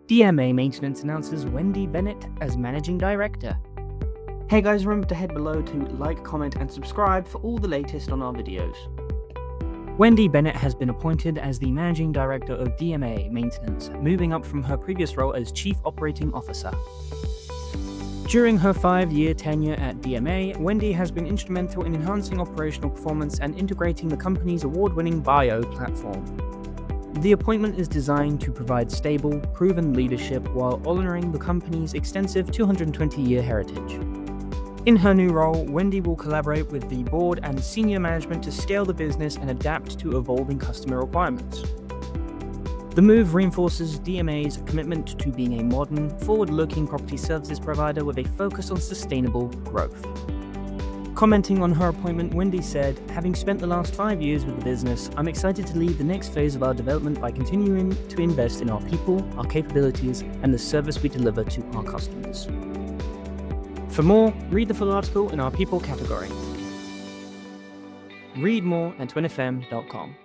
DMA Maintenance announces Wendy Bennett as Managing Director. Hey guys, remember to head below to like, comment and subscribe for all the latest on our videos. Wendy Bennett has been appointed as the Managing Director of DMA Maintenance, moving up from her previous role as Chief Operating Officer. During her 5-year tenure at DMA, Wendy has been instrumental in enhancing operational performance and integrating the company's award-winning Bio platform. The appointment is designed to provide stable, proven leadership while honoring the company's extensive 220-year heritage. In her new role, Wendy will collaborate with the board and senior management to scale the business and adapt to evolving customer requirements. The move reinforces DMA's commitment to being a modern, forward-looking property services provider with a focus on sustainable growth. Commenting on her appointment, Wendy said, "Having spent the last 5 years with the business, I'm excited to lead the next phase of our development by continuing to invest in our people, our capabilities, and the service we deliver to our customers." For more, read the full article in our People category. Read more at TWinFM.com.